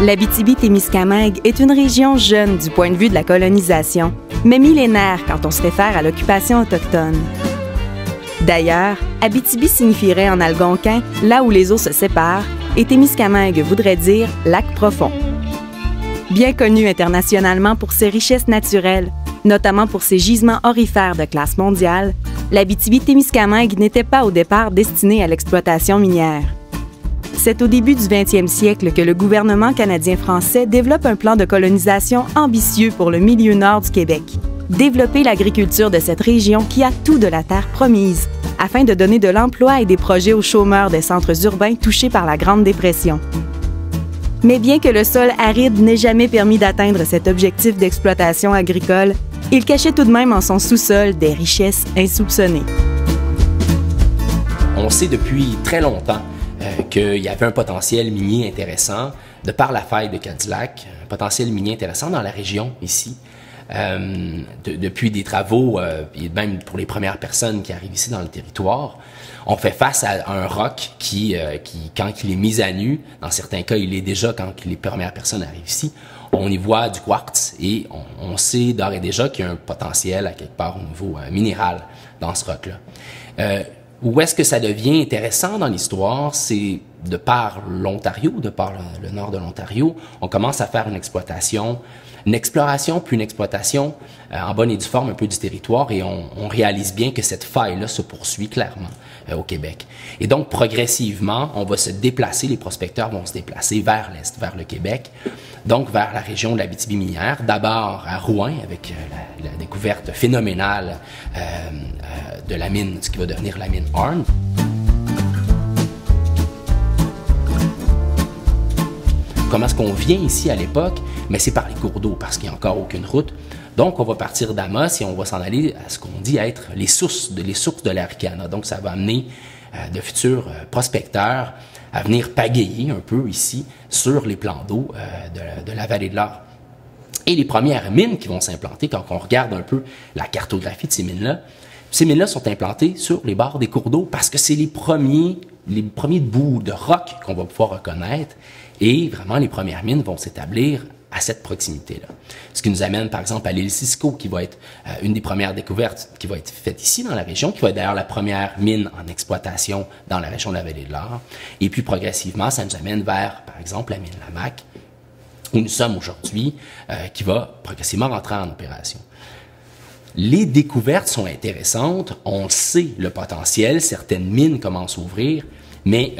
L'Abitibi-Témiscamingue est une région jeune du point de vue de la colonisation, mais millénaire quand on se réfère à l'occupation autochtone. D'ailleurs, Abitibi signifierait en algonquin « là où les eaux se séparent » et Témiscamingue voudrait dire « lac profond ». Bien connu internationalement pour ses richesses naturelles, notamment pour ses gisements aurifères de classe mondiale, l'Abitibi-Témiscamingue n'était pas au départ destinée à l'exploitation minière. C'est au début du 20e siècle que le gouvernement canadien-français développe un plan de colonisation ambitieux pour le milieu nord du Québec. Développer l'agriculture de cette région qui a tout de la terre promise, afin de donner de l'emploi et des projets aux chômeurs des centres urbains touchés par la Grande Dépression. Mais bien que le sol aride n'ait jamais permis d'atteindre cet objectif d'exploitation agricole, il cachait tout de même en son sous-sol des richesses insoupçonnées. On sait depuis très longtemps qu'il y avait un potentiel minier intéressant de par la faille de Cadillac, un potentiel minier intéressant dans la région ici. Depuis des travaux, et même pour les premières personnes qui arrivent ici dans le territoire, on fait face à un roc qui, quand il est mis à nu, dans certains cas, il est déjà quand les premières personnes arrivent ici, on y voit du quartz et on sait d'ores et déjà qu'il y a un potentiel à quelque part au niveau minéral dans ce roc-là. Où est-ce que ça devient intéressant dans l'histoire, c'est de par l'Ontario, de par le nord de l'Ontario, on commence à faire une exploration, une exploration puis une exploitation en bonne et due forme un peu du territoire et on réalise bien que cette faille-là se poursuit clairement au Québec. Et donc, progressivement, on va se déplacer, les prospecteurs vont se déplacer vers l'est, vers le Québec, donc vers la région de l'Abitibi-Minière, d'abord à Rouyn avec la découverte phénoménale de la mine, ce qui va devenir la mine Horn. Comment est-ce qu'on vient ici à l'époque? Mais c'est par les cours d'eau, parce qu'il n'y a encore aucune route. Donc, on va partir d'Amos et on va s'en aller à ce qu'on dit être les sources de l'Aricana. Donc, ça va amener de futurs prospecteurs à venir pagayer un peu ici sur les plans d'eau de la vallée de l'Or. Et les premières mines qui vont s'implanter, quand on regarde un peu la cartographie de ces mines-là sont implantées sur les bords des cours d'eau parce que c'est les premiers bouts de roc qu'on va pouvoir reconnaître et vraiment les premières mines vont s'établir à cette proximité-là. Ce qui nous amène par exemple à l'île Cisco qui va être une des premières découvertes qui va être faite ici dans la région, qui va être d'ailleurs la première mine en exploitation dans la région de la vallée de l'Or. Et puis progressivement, ça nous amène vers par exemple la mine Lamaque où nous sommes aujourd'hui, qui va progressivement rentrer en opération. Les découvertes sont intéressantes, on sait le potentiel, certaines mines commencent à ouvrir, mais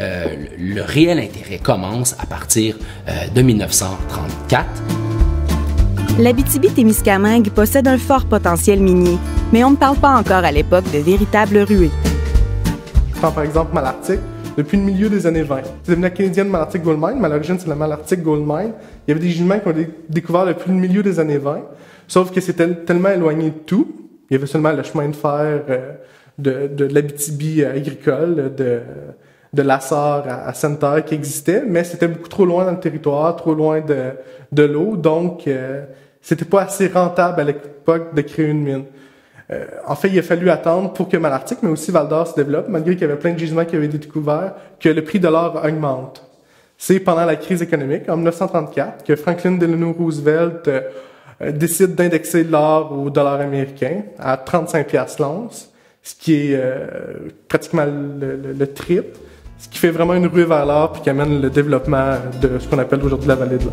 le réel intérêt commence à partir de 1934. L'Abitibi-Témiscamingue possède un fort potentiel minier, mais on ne parle pas encore à l'époque de véritables ruées. Je prends par exemple Malartic, depuis le milieu des années 20. C'est devenu la canadienne Malartic Gold Mine, mais à l'origine c'est la Malartic Gold Mine. Il y avait des gisements qui ont été découverts depuis le milieu des années 20. Sauf que c'était tellement éloigné de tout. Il y avait seulement le chemin de fer de l'Abitibi agricole, de Lassar à Sainte-Terre qui existait, mais c'était beaucoup trop loin dans le territoire, trop loin de l'eau, donc c'était pas assez rentable à l'époque de créer une mine. En fait, il a fallu attendre pour que Malartic, mais aussi Val-d'Or se développe, malgré qu'il y avait plein de gisements qui avaient été découverts, que le prix de l'or augmente. C'est pendant la crise économique, en 1934, que Franklin Delano Roosevelt décide d'indexer l'or au dollar américain à 35 $ l'once, ce qui est pratiquement le triple, ce qui fait vraiment une ruée vers l'or puis qui amène le développement de ce qu'on appelle aujourd'hui la vallée de l'or.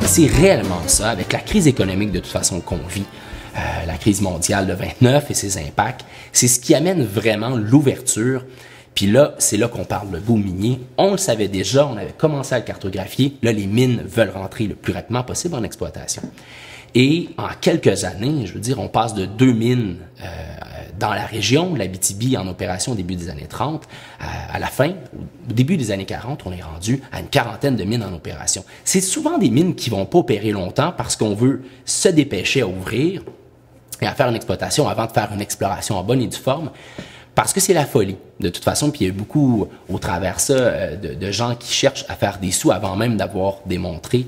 C'est réellement ça, avec la crise économique de toute façon qu'on vit, la crise mondiale de 29 et ses impacts, c'est ce qui amène vraiment l'ouverture. Puis là, c'est là qu'on parle de boom minier. On le savait déjà, on avait commencé à le cartographier. Là, les mines veulent rentrer le plus rapidement possible en exploitation. Et en quelques années, je veux dire, on passe de 2 mines dans la région, l'Abitibi en opération au début des années 30, à la fin, au début des années 40, on est rendu à une quarantaine de mines en opération. C'est souvent des mines qui vont pas opérer longtemps parce qu'on veut se dépêcher à ouvrir et à faire une exploitation avant de faire une exploration en bonne et due forme. Parce que c'est la folie, de toute façon, puis il y a beaucoup, au travers ça, de gens qui cherchent à faire des sous avant même d'avoir démontré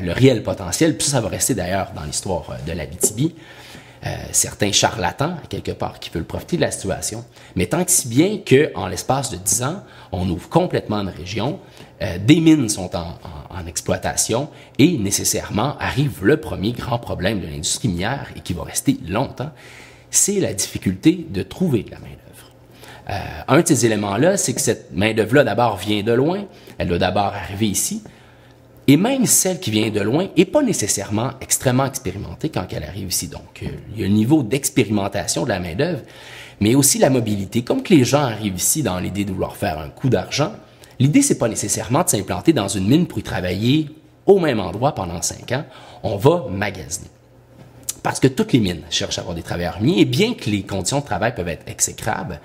le réel potentiel. Puis ça va rester d'ailleurs dans l'histoire de l'Abitibi. Certains charlatans, quelque part, qui veulent profiter de la situation. Mais tant que si bien qu'en l'espace de 10 ans, on ouvre complètement une région, des mines sont en exploitation et nécessairement arrive le premier grand problème de l'industrie minière et qui va rester longtemps, c'est la difficulté de trouver de la main-d'œuvre. Un de ces éléments-là, c'est que cette main-d'œuvre-là, d'abord, vient de loin, elle doit d'abord arriver ici, et même celle qui vient de loin n'est pas nécessairement extrêmement expérimentée quand elle arrive ici. Donc, il y a le niveau d'expérimentation de la main-d'œuvre, mais aussi la mobilité. Comme que les gens arrivent ici dans l'idée de vouloir faire un coup d'argent, l'idée, c'est pas nécessairement de s'implanter dans une mine pour y travailler au même endroit pendant 5 ans. On va magasiner. Parce que toutes les mines cherchent à avoir des travailleurs miniers, et bien que les conditions de travail peuvent être exécrables,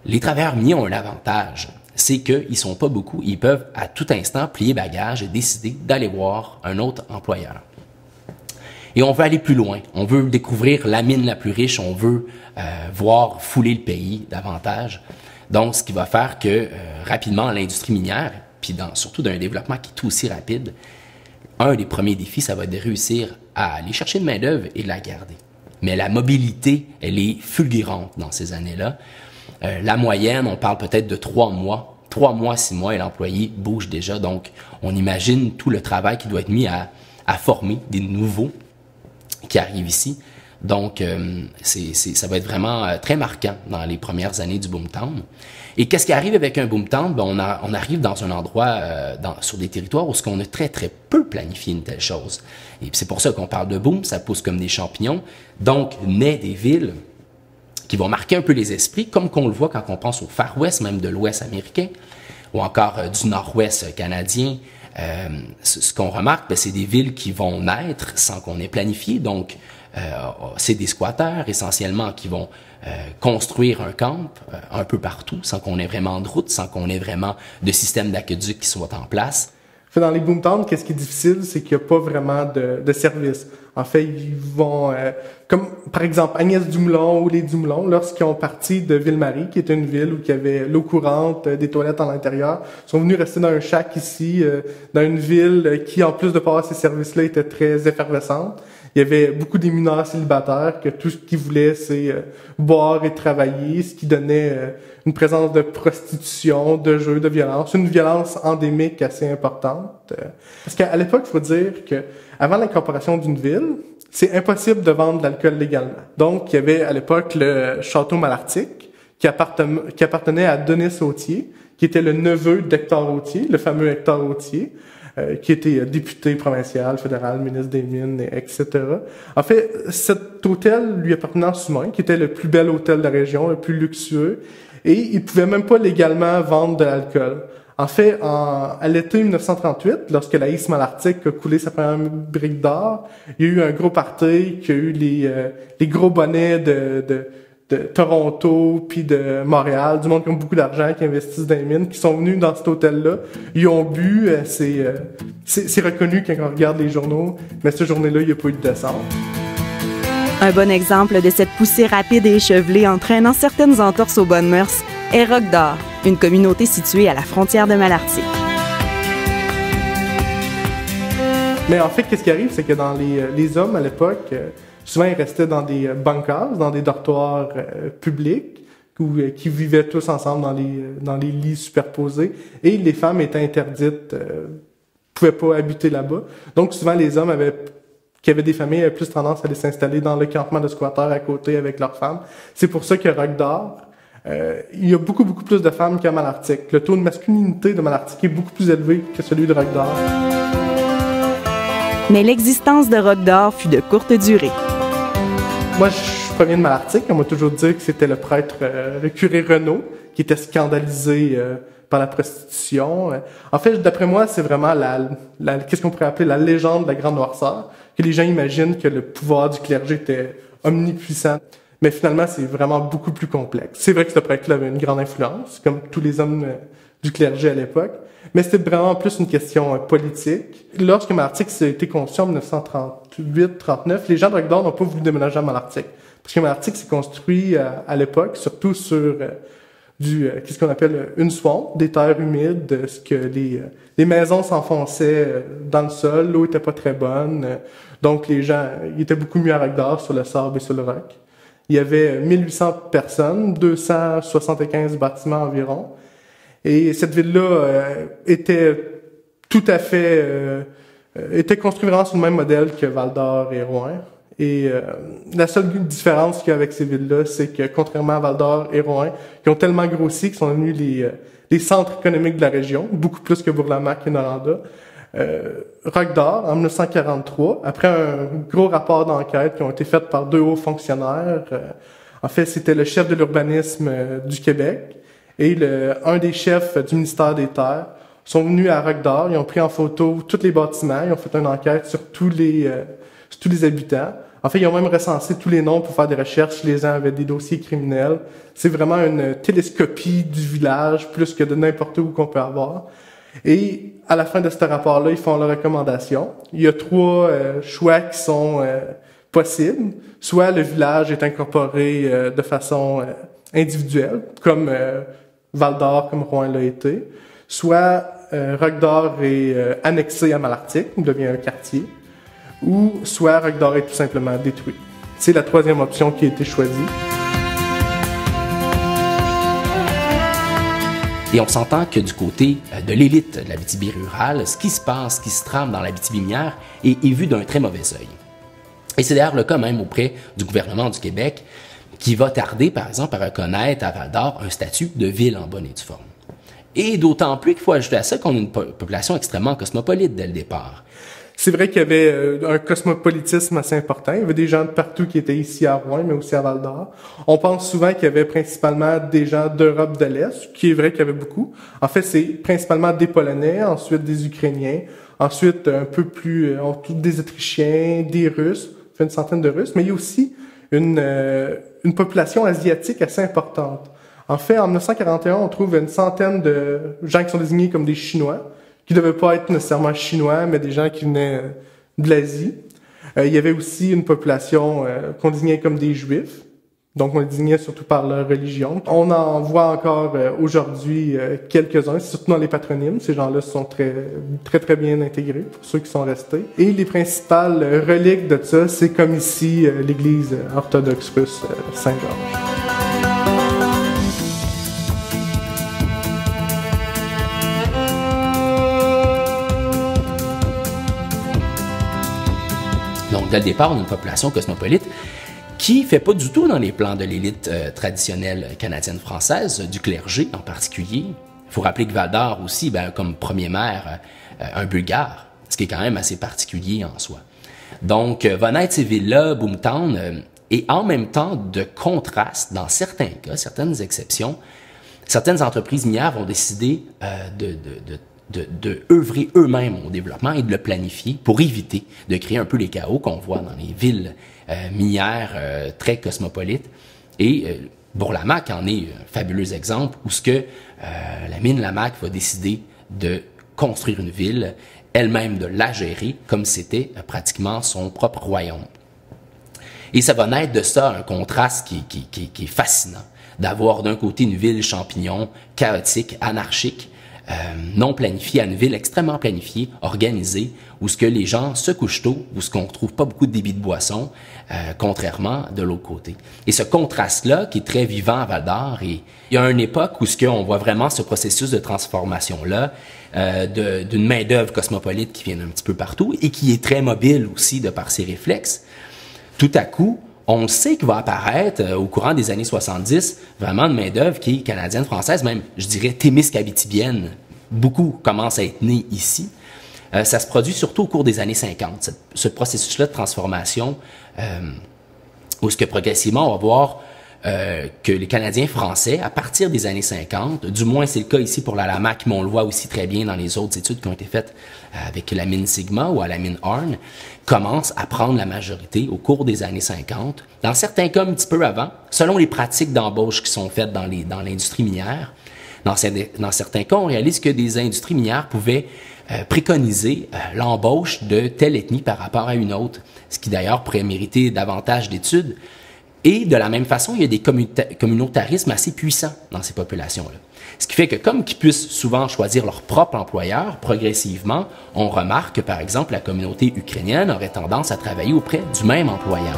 les travailleurs miniers ont un avantage. C'est qu'ils sont pas beaucoup, ils peuvent à tout instant plier bagage et décider d'aller voir un autre employeur. Et on veut aller plus loin, on veut découvrir la mine la plus riche, on veut voir fouler le pays davantage. Donc, ce qui va faire que rapidement, l'industrie minière, puis surtout d'un développement qui est tout aussi rapide, un des premiers défis, ça va être de réussir à aller chercher une main-d'œuvre et de la garder. Mais la mobilité, elle est fulgurante dans ces années-là. La moyenne, on parle peut-être de 3 mois. 3 mois, 6 mois, et l'employé bouge déjà. Donc, on imagine tout le travail qui doit être mis à former des nouveaux qui arrivent ici. Donc, ça va être vraiment très marquant dans les premières années du Boomtown. Et qu'est-ce qui arrive avec un Boomtown? Ben, on arrive dans un endroit, sur des territoires où on a très, très peu planifié une telle chose. Et c'est pour ça qu'on parle de boom, ça pousse comme des champignons. Donc, naît des villes qui vont marquer un peu les esprits, comme qu'on le voit quand on pense au Far West, même de l'Ouest américain, ou encore du Nord-Ouest canadien. Ce qu'on remarque, ben, c'est des villes qui vont naître sans qu'on ait planifié. Donc, c'est des squatteurs essentiellement qui vont construire un camp un peu partout, sans qu'on ait vraiment de route, sans qu'on ait vraiment de système d'aqueduc qui soit en place. Dans les boomtowns, qu'est-ce qui est difficile, c'est qu'il n'y a pas vraiment de service. En fait, ils vont, comme par exemple Agnès Dumoulin ou les Dumoulin, lorsqu'ils ont parti de Ville-Marie, qui était une ville où il y avait l'eau courante, des toilettes à l'intérieur, sont venus rester dans un shack ici, dans une ville qui, en plus de pas avoir ces services-là, était très effervescente. Il y avait beaucoup des mineurs célibataires que tout ce qu'ils voulaient, c'est boire et travailler, ce qui donnait une présence de prostitution, de jeux, de violence, une violence endémique assez importante. Parce qu'à l'époque, il faut dire que avant l'incorporation d'une ville, c'est impossible de vendre de l'alcool légalement. Donc, il y avait à l'époque le château Malartic qui appartenait à Denis Authier, qui était le neveu d'Hector Authier, le fameux Hector Authier, qui était député provincial, fédéral, ministre des Mines, etc. En fait, cet hôtel lui appartenait en sous-main, qui était le plus bel hôtel de la région, le plus luxueux, et il pouvait même pas légalement vendre de l'alcool. En fait, à l'été 1938, lorsque la East Malartic a coulé sa première brique d'or, il y a eu un gros party, qui a eu les gros bonnets de Toronto puis de Montréal, du monde qui ont beaucoup d'argent, qui investissent dans les mines, qui sont venus dans cet hôtel-là. Ils ont bu, c'est reconnu quand on regarde les journaux, mais cette journée-là, il n'y a pas eu de descente. Un bon exemple de cette poussée rapide et échevelée entraînant certaines entorses aux bonnes mœurs est Roc-d'Or, une communauté située à la frontière de Malartic. Mais en fait, qu'est-ce qui arrive, c'est que dans les hommes à l'époque, souvent ils restaient dans des bunkers, dans des dortoirs publics, qui vivaient tous ensemble dans les lits superposés, et les femmes étaient interdites, pouvaient pas habiter là-bas. Donc souvent les hommes qui avaient des familles avaient plus tendance à aller s'installer dans le campement de squatteurs à côté avec leurs femmes. C'est pour ça que Roc-d'Or, il y a beaucoup, beaucoup plus de femmes qu'à Malartic. Le taux de masculinité de Malartic est beaucoup plus élevé que celui de Roc-d'Or. Mais l'existence de Roc-d'Or fut de courte durée. Moi, je proviens de Malartic. On m'a toujours dit que c'était le prêtre, le curé Renaud, qui était scandalisé par la prostitution. En fait, d'après moi, c'est vraiment qu'est-ce qu'on pourrait appeler la légende de la Grande Noirceur, que les gens imaginent que le pouvoir du clergé était omnipuissant. Mais finalement, c'est vraiment beaucoup plus complexe. C'est vrai que ce prêtre-là avait une grande influence, comme tous les hommes du clergé à l'époque, mais c'était vraiment plus une question politique. Lorsque Malartic a été conçu en 1938-39, les gens de Roc-d'Or n'ont pas voulu déménager à Malartic. Parce que Malartic s'est construit à l'époque, surtout sur qu'est-ce qu'on appelle une swamp, des terres humides, ce que les maisons s'enfonçaient dans le sol, l'eau était pas très bonne, donc les gens, ils étaient beaucoup mieux à Roquedort sur le sable et sur le roc. Il y avait 1800 personnes, 275 bâtiments environ, et cette ville-là était tout à fait était construite vraiment sur le même modèle que Val-d'Or et Rouen. Et la seule différence qu'il y a avec ces villes-là, c'est que contrairement à Val-d'Or et Rouen, qui ont tellement grossi qu'ils sont devenus les centres économiques de la région, beaucoup plus que Bourlamaque et Noranda, Roquedort, en 1943, après un gros rapport d'enquête qui ont été faits par 2 hauts fonctionnaires, en fait, c'était le chef de l'urbanisme du Québec et un des chefs du ministère des Terres, sont venus à Roquedort, ils ont pris en photo tous les bâtiments, ils ont fait une enquête sur tous les habitants. En fait, ils ont même recensé tous les noms pour faire des recherches. Les gens avaient des dossiers criminels. C'est vraiment une télescopie du village, plus que de n'importe où qu'on peut avoir. Et à la fin de ce rapport-là, ils font leurs recommandations. Il y a 3 choix qui sont possibles. Soit le village est incorporé de façon individuelle, comme Val-d'Or, comme Rouen l'a été. Soit Roquedort est annexé à Malartic, il devient un quartier. Ou soit Roquedort est tout simplement détruit. C'est la 3e option qui a été choisie. Et on s'entend que du côté de l'élite de l'Abitibi rurale, ce qui se passe, ce qui se trame dans l'Abitibi minière est vu d'un très mauvais œil. Et c'est d'ailleurs le cas même auprès du gouvernement du Québec, qui va tarder, par exemple, à reconnaître à Val-d'Or un statut de ville en bonne et due forme. Et d'autant plus qu'il faut ajouter à ça qu'on a une population extrêmement cosmopolite dès le départ. C'est vrai qu'il y avait un cosmopolitisme assez important. Il y avait des gens de partout qui étaient ici à Rouen, mais aussi à Val-d'Or. On pense souvent qu'il y avait principalement des gens d'Europe de l'Est, qui est vrai qu'il y avait beaucoup. En fait, c'est principalement des Polonais, ensuite des Ukrainiens, ensuite un peu plus des Autrichiens, des Russes, fait une centaine de Russes, mais il y a aussi une population asiatique assez importante. En fait, en 1941, on trouve une centaine de gens qui sont désignés comme des Chinois, qui ne devaient pas être nécessairement chinois, mais des gens qui venaient de l'Asie. Il y avait aussi une population qu'on désignait comme des Juifs, donc on les désignait surtout par leur religion. On en voit encore aujourd'hui quelques-uns, surtout dans les patronymes. Ces gens-là sont très bien intégrés, pour ceux qui sont restés. Et les principales reliques de ça, c'est comme ici l'église orthodoxe russe Saint-Georges. Donc, dès le départ, on a une population cosmopolite qui fait pas du tout dans les plans de l'élite traditionnelle canadienne-française, du clergé en particulier. Il faut rappeler que Val-d'Or aussi, comme premier maire, un Bulgare, ce qui est quand même assez particulier en soi. Donc, va naître ces villes-là, Boomtown, et en même temps de contraste, dans certains cas, certaines exceptions, certaines entreprises minières vont décider de œuvrer eux-mêmes au développement et de le planifier pour éviter de créer un peu les chaos qu'on voit dans les villes minières très cosmopolites. Et Bourlamaque en est un fabuleux exemple où la mine Lamaque va décider de construire une ville, elle-même de la gérer comme c'était pratiquement son propre royaume. Et ça va naître de ça un contraste qui est fascinant, d'avoir d'un côté une ville champignon, chaotique, anarchique, non planifiée, à une ville extrêmement planifiée, organisée, où ce que les gens se couchent tôt, où ce qu'on retrouve pas beaucoup de débits de boissons, contrairement de l'autre côté. Et ce contraste-là, qui est très vivant à Val-d'Or, et il y a une époque où ce qu'on voit vraiment ce processus de transformation-là, d'une main-d'œuvre cosmopolite qui vient un petit peu partout et qui est très mobile aussi de par ses réflexes. Tout à coup, on sait qu'il va apparaître au courant des années 70 vraiment une main-d'œuvre qui est canadienne, française, même, je dirais, témiscabitibienne. Beaucoup commencent à être nés ici. Ça se produit surtout au cours des années 50, ce processus-là de transformation, où ce que progressivement, on va voir que les Canadiens français, à partir des années 50, du moins c'est le cas ici pour la Lamaque, mais on le voit aussi très bien dans les autres études qui ont été faites avec la mine Sigma ou à la mine Horn, commencent à prendre la majorité au cours des années 50, dans certains cas un petit peu avant, selon les pratiques d'embauche qui sont faites dans l'industrie minière. Dans certains cas, on réalise que des industries minières pouvaient préconiser l'embauche de telle ethnie par rapport à une autre, ce qui d'ailleurs pourrait mériter davantage d'études. Et de la même façon, il y a des communautarismes assez puissants dans ces populations-là. Ce qui fait que comme qu'ils puissent souvent choisir leur propre employeur, progressivement, on remarque que, par exemple, la communauté ukrainienne aurait tendance à travailler auprès du même employeur.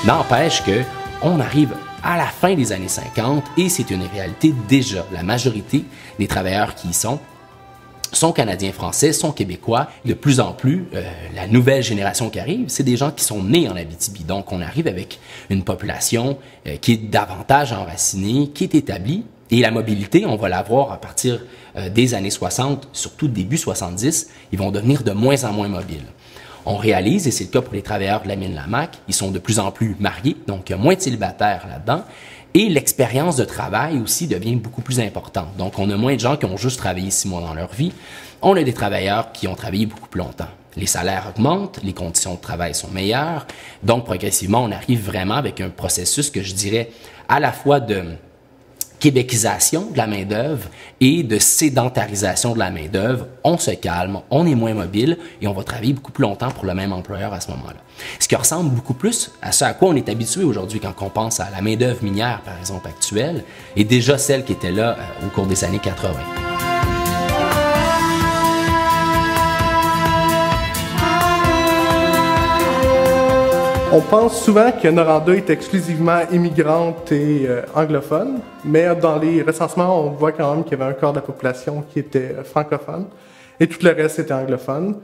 N'empêche qu'on arrive à la fin des années 50 et c'est une réalité déjà. La majorité des travailleurs qui y sont canadiens-français, sont québécois. De plus en plus, la nouvelle génération qui arrive, c'est des gens qui sont nés en Abitibi. Donc, on arrive avec une population qui est davantage enracinée, qui est établie. Et la mobilité, on va la voir à partir des années 60, surtout début 70, ils vont devenir de moins en moins mobiles. On réalise, et c'est le cas pour les travailleurs de la mine Lamaque, ils sont de plus en plus mariés, donc il y a moins de célibataires là-dedans, et l'expérience de travail aussi devient beaucoup plus importante. Donc on a moins de gens qui ont juste travaillé 6 mois dans leur vie, on a des travailleurs qui ont travaillé beaucoup plus longtemps. Les salaires augmentent, les conditions de travail sont meilleures, donc progressivement on arrive vraiment avec un processus que je dirais à la fois de québécisation de la main-d'œuvre et de sédentarisation de la main-d'œuvre. On se calme, on est moins mobile et on va travailler beaucoup plus longtemps pour le même employeur à ce moment-là. Ce qui ressemble beaucoup plus à ce à quoi on est habitué aujourd'hui quand on pense à la main-d'œuvre minière, par exemple, actuelle, et déjà celle qui était là au cours des années 80. On pense souvent que Noranda est exclusivement immigrante et anglophone, mais dans les recensements, on voit quand même qu'il y avait un quart de la population qui était francophone et tout le reste était anglophone.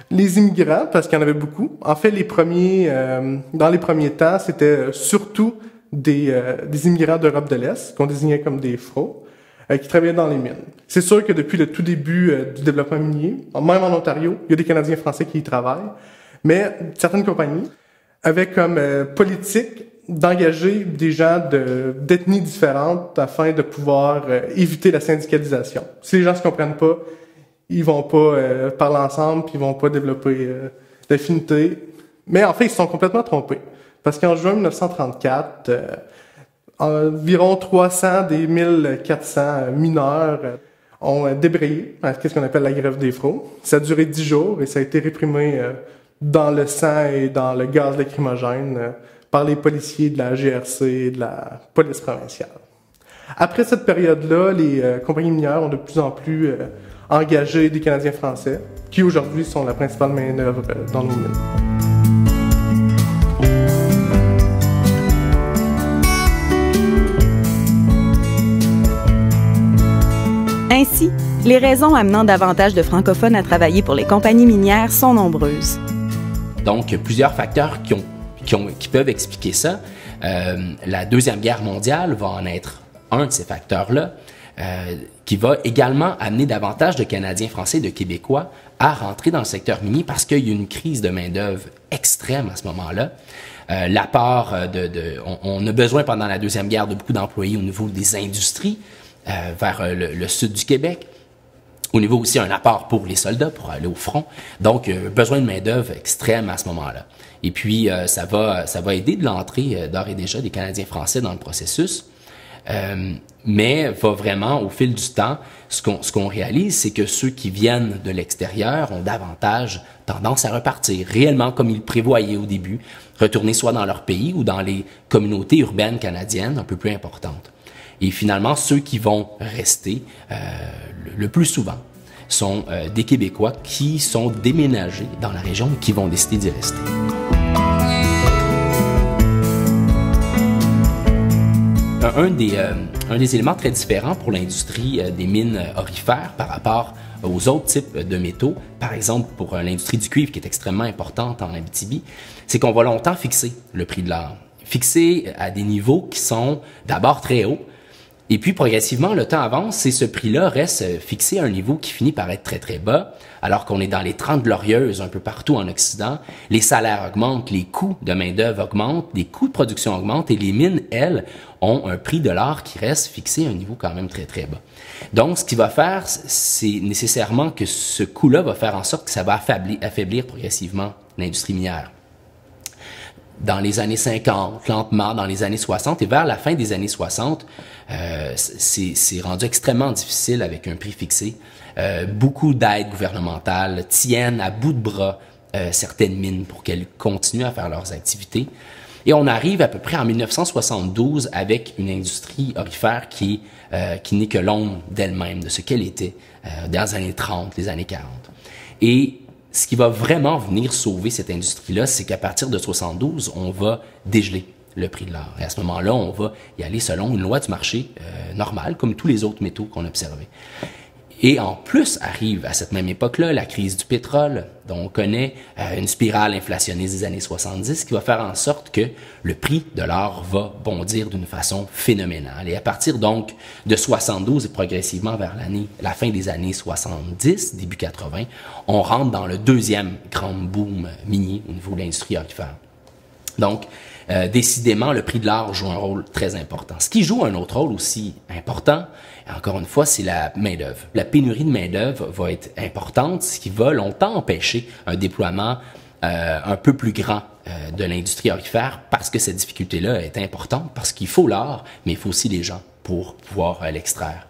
Les immigrants, parce qu'il y en avait beaucoup, en fait, dans les premiers temps, c'était surtout des immigrants d'Europe de l'Est, qu'on désignait comme des fros, qui travaillaient dans les mines. C'est sûr que depuis le tout début du développement minier, même en Ontario, il y a des Canadiens français qui y travaillent, mais certaines compagnies avaient comme politique d'engager des gens d'ethnies différentes afin de pouvoir éviter la syndicalisation. Si les gens se comprennent pas, ils vont pas parler ensemble, puis ils vont pas développer d'affinité. Mais en fait, ils se sont complètement trompés. Parce qu'en juin 1934, environ 300 des 1400 mineurs ont débrayé à ce qu'on appelle la grève des fros. Ça a duré 10 jours et ça a été réprimé dans le sang et dans le gaz lacrymogène par les policiers de la GRC et de la police provinciale. Après cette période-là, les compagnies minières ont de plus en plus engagé des Canadiens français, qui aujourd'hui sont la principale main-d'œuvre dans nos mines. Ainsi, les raisons amenant davantage de francophones à travailler pour les compagnies minières sont nombreuses. Donc, plusieurs facteurs qui peuvent expliquer ça. La Deuxième Guerre mondiale va en être un de ces facteurs-là, qui va également amener davantage de Canadiens français et de Québécois à rentrer dans le secteur minier parce qu'il y a une crise de main-d'œuvre extrême à ce moment-là. L'apport on a besoin pendant la Deuxième Guerre de beaucoup d'employés au niveau des industries vers le sud du Québec. Au niveau aussi, un apport pour les soldats, pour aller au front. Donc, besoin de main-d'œuvre extrême à ce moment-là. Et puis, ça va aider de l'entrée d'ores et déjà des Canadiens français dans le processus. Mais va vraiment, au fil du temps, ce qu'on réalise, c'est que ceux qui viennent de l'extérieur ont davantage tendance à repartir, réellement comme ils le prévoyaient au début, retourner soit dans leur pays ou dans les communautés urbaines canadiennes un peu plus importantes. Et finalement, ceux qui vont rester le plus souvent sont des Québécois qui sont déménagés dans la région et qui vont décider d'y rester. Un des éléments très différents pour l'industrie des mines aurifères par rapport aux autres types de métaux, par exemple pour l'industrie du cuivre qui est extrêmement importante en Abitibi, c'est qu'on va longtemps fixer le prix de l'or. Fixer à des niveaux qui sont d'abord très hauts, et puis progressivement, le temps avance et ce prix-là reste fixé à un niveau qui finit par être très très bas, alors qu'on est dans les 30 glorieuses un peu partout en Occident. Les salaires augmentent, les coûts de main-d'œuvre augmentent, les coûts de production augmentent et les mines, elles, ont un prix de l'or qui reste fixé à un niveau quand même très très bas. Donc, ce qui va faire, c'est nécessairement que ce coût-là va faire en sorte que ça va affaiblir progressivement l'industrie minière. dans les années 50, lentement dans les années 60, et vers la fin des années 60, c'est rendu extrêmement difficile avec un prix fixé. Beaucoup d'aides gouvernementales tiennent à bout de bras certaines mines pour qu'elles continuent à faire leurs activités. Et on arrive à peu près en 1972 avec une industrie aurifère qui n'est que l'ombre d'elle-même, de ce qu'elle était dans les années 30, les années 40. Et ce qui va vraiment venir sauver cette industrie-là, c'est qu'à partir de 72, on va dégeler le prix de l'or. Et à ce moment-là, on va y aller selon une loi du marché normale, comme tous les autres métaux qu'on observait. Et en plus arrive à cette même époque-là la crise du pétrole, dont on connaît une spirale inflationniste des années 70 qui va faire en sorte que le prix de l'or va bondir d'une façon phénoménale. Et à partir donc de 72 et progressivement vers la fin des années 70, début 80, on rentre dans le deuxième grand boom minier au niveau de l'industrie aurifère. Donc, décidément, le prix de l'or joue un rôle très important. Ce qui joue un autre rôle aussi important, encore une fois, c'est la main-d'œuvre. La pénurie de main-d'œuvre va être importante, ce qui va longtemps empêcher un déploiement un peu plus grand de l'industrie aurifère parce que cette difficulté-là est importante, parce qu'il faut l'or, mais il faut aussi les gens pour pouvoir l'extraire.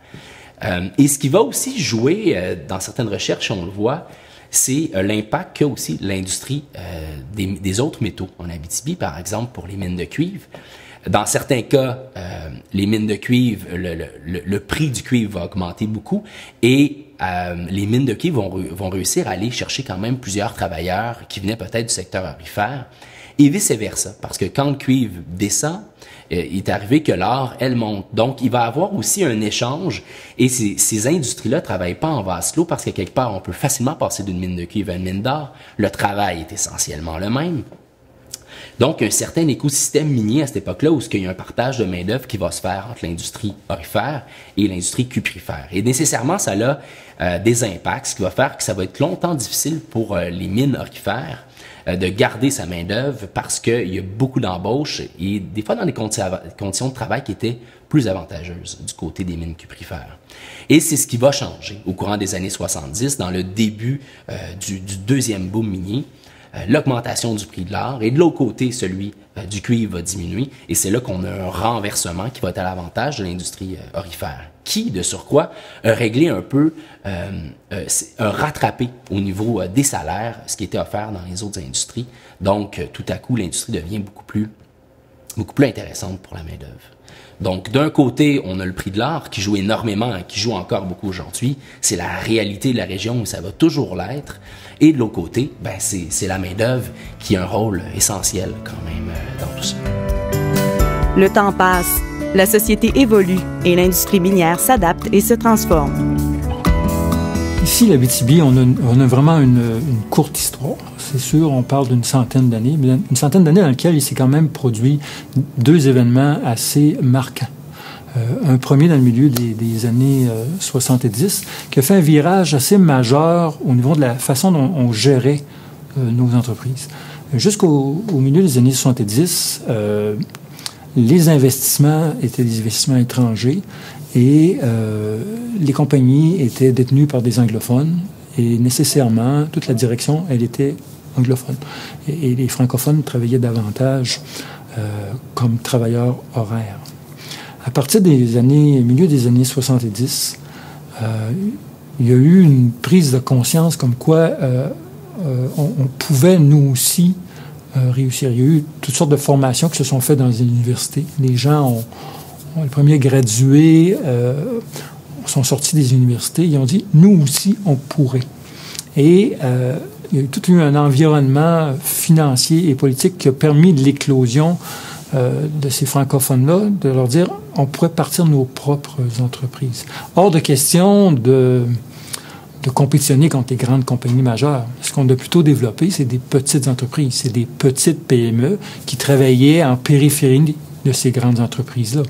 Et ce qui va aussi jouer dans certaines recherches, on le voit, c'est l'impact qu'a aussi l'industrie des autres métaux en Abitibi, par exemple pour les mines de cuivre. Dans certains cas, les mines de cuivre, le prix du cuivre va augmenter beaucoup et les mines de cuivre vont réussir à aller chercher quand même plusieurs travailleurs qui venaient peut-être du secteur aurifère et vice-versa. Parce que quand le cuivre descend, il est arrivé que l'or, elle monte. Donc, il va y avoir aussi un échange et ces industries-là ne travaillent pas en vase clos parce que quelque part, on peut facilement passer d'une mine de cuivre à une mine d'or. Le travail est essentiellement le même. Donc, un certain écosystème minier à cette époque-là où il y a un partage de main-d'œuvre qui va se faire entre l'industrie aurifère et l'industrie cuprifère. Et nécessairement, ça a des impacts, ce qui va faire que ça va être longtemps difficile pour les mines aurifères de garder sa main-d'œuvre parce qu'il y a beaucoup d'embauches et des fois dans des conditions de travail qui étaient plus avantageuses du côté des mines cuprifères. Et c'est ce qui va changer au courant des années 70, dans le début du deuxième boom minier. L'augmentation du prix de l'or et de l'autre côté, celui du cuivre va diminuer et c'est là qu'on a un renversement qui va être à l'avantage de l'industrie aurifère qui, de surcroît, a réglé un peu, a rattrapé au niveau des salaires ce qui était offert dans les autres industries. Donc, tout à coup, l'industrie devient beaucoup plus intéressante pour la main-d'œuvre. Donc, d'un côté, on a le prix de l'or qui joue énormément, qui joue encore beaucoup aujourd'hui. C'est la réalité de la région où ça va toujours l'être. Et de l'autre côté, ben, c'est la main-d'œuvre qui a un rôle essentiel quand même dans tout ça. Le temps passe, la société évolue et l'industrie minière s'adapte et se transforme. Ici, l'Abitibi, on a vraiment une courte histoire. C'est sûr, on parle d'une centaine d'années, mais une centaine d'années dans lesquelles il s'est quand même produit deux événements assez marquants. Un premier dans le milieu des années 70, qui a fait un virage assez majeur au niveau de la façon dont on gérait nos entreprises. Jusqu'au milieu des années 70, les investissements étaient des investissements étrangers et les compagnies étaient détenues par des anglophones et nécessairement, toute la direction, elle était anglophone. Et les francophones travaillaient davantage comme travailleurs horaires. À partir milieu des années 70, il y a eu une prise de conscience comme quoi on pouvait, nous aussi, réussir. Il y a eu toutes sortes de formations qui se sont faites dans les universités. Les gens les premiers gradués sont sortis des universités. Ils ont dit, nous aussi, on pourrait. Et il y a tout eu un environnement financier et politique qui a permis de l'éclosion de ces francophones-là, de leur dire, on pourrait partir de nos propres entreprises. Hors de question de compétitionner contre les grandes compagnies majeures. Ce qu'on a plutôt développé, c'est des petites entreprises, c'est des petites PME qui travaillaient en périphérie de ces grandes entreprises-là.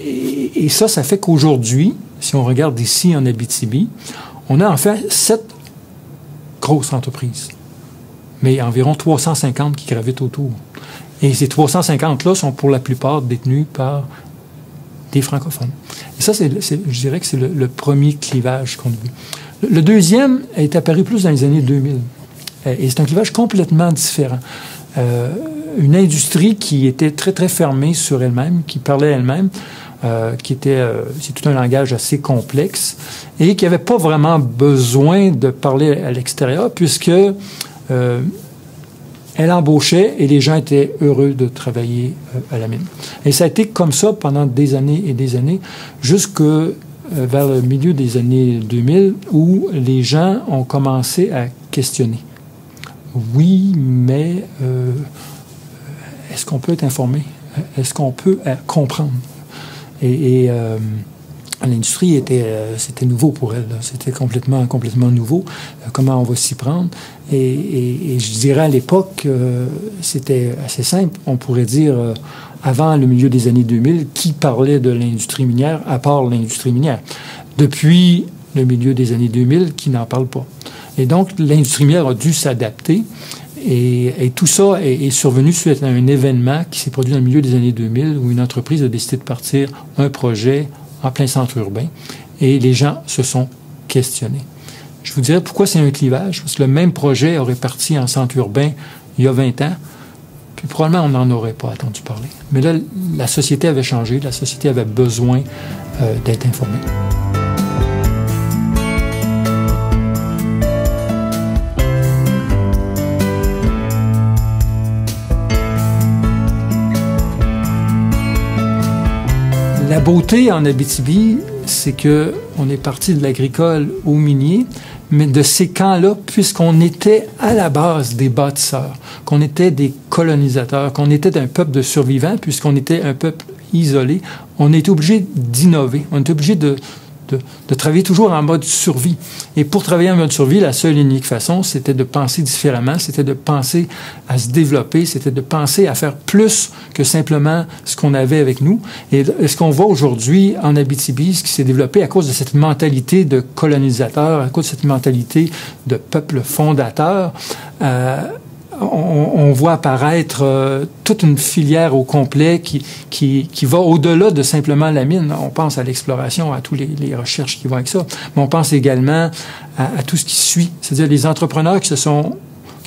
Et ça fait qu'aujourd'hui, si on regarde ici en Abitibi, on a en fait 7 grosses entreprises, mais environ 350 qui gravitent autour. Et ces 350-là sont pour la plupart détenus par des francophones. Et ça, je dirais que c'est le premier clivage qu'on a vu. Le deuxième est apparu plus dans les années 2000. Et c'est un clivage complètement différent. une industrie qui était très, très fermée sur elle-même, qui parlait elle-même, c'est tout un langage assez complexe, et qui n'avait pas vraiment besoin de parler à l'extérieur, puisque elle embauchait et les gens étaient heureux de travailler à la mine. Et ça a été comme ça pendant des années et des années, jusque vers le milieu des années 2000, où les gens ont commencé à questionner. Oui, mais est-ce qu'on peut être informé? Est-ce qu'on peut comprendre? Et l'industrie c'était nouveau pour elle. C'était complètement nouveau. Comment on va s'y prendre? Et je dirais à l'époque, c'était assez simple. On pourrait dire, avant le milieu des années 2000, qui parlait de l'industrie minière, à part l'industrie minière? Depuis le milieu des années 2000, qui n'en parle pas. Et donc, l'industrie minière a dû s'adapter. Et tout ça est survenu suite à un événement qui s'est produit dans le milieu des années 2000, où une entreprise a décidé de partir un projet en plein centre urbain. Et les gens se sont questionnés. Je vous dirais pourquoi c'est un clivage. Parce que le même projet aurait parti en centre urbain il y a 20 ans, puis probablement on n'en aurait pas entendu parler. Mais là, la société avait changé, la société avait besoin d'être informée. La beauté en Abitibi, c'est qu'on est parti de l'agricole au minier, mais de ces camps-là, puisqu'on était à la base des bâtisseurs, qu'on était des colonisateurs, qu'on était un peuple de survivants, puisqu'on était un peuple isolé, on était obligé d'innover, on était obligé de travailler toujours en mode survie. Et pour travailler en mode survie, la seule et unique façon, c'était de penser différemment, c'était de penser à se développer, c'était de penser à faire plus que simplement ce qu'on avait avec nous. Et ce qu'on voit aujourd'hui en Abitibi, ce qui s'est développé à cause de cette mentalité de colonisateur, à cause de cette mentalité de peuple fondateur, on voit apparaître toute une filière au complet qui va au-delà de simplement la mine. On pense à l'exploration, à toutes les recherches qui vont avec ça, mais on pense également à tout ce qui suit, c'est-à-dire les entrepreneurs qui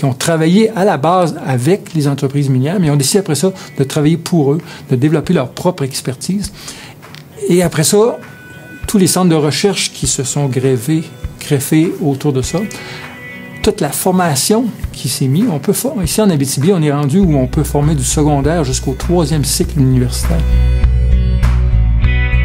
ont travaillé à la base avec les entreprises minières, mais ont décidé après ça de travailler pour eux, de développer leur propre expertise. Et après ça, tous les centres de recherche qui se sont greffés autour de ça, toute la formation qui s'est mise. Ici en Abitibi, on est rendu où on peut former du secondaire jusqu'au 3e cycle universitaire.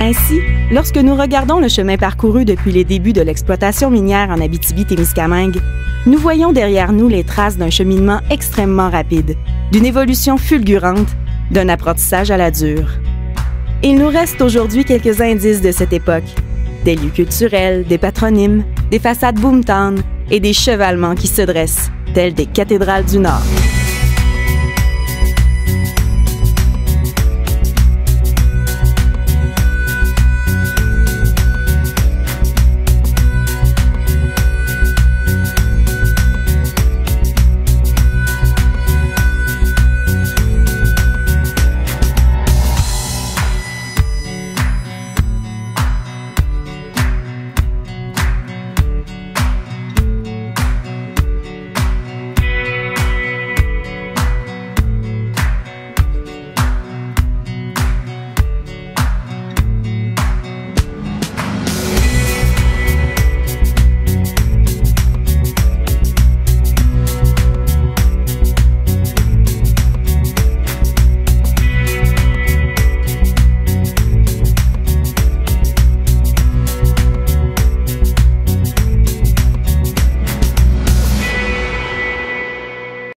Ainsi, lorsque nous regardons le chemin parcouru depuis les débuts de l'exploitation minière en Abitibi-Témiscamingue, nous voyons derrière nous les traces d'un cheminement extrêmement rapide, d'une évolution fulgurante, d'un apprentissage à la dure. Il nous reste aujourd'hui quelques indices de cette époque, des lieux culturels, des patronymes, des façades boomtown et des chevalements qui se dressent, tels des cathédrales du Nord.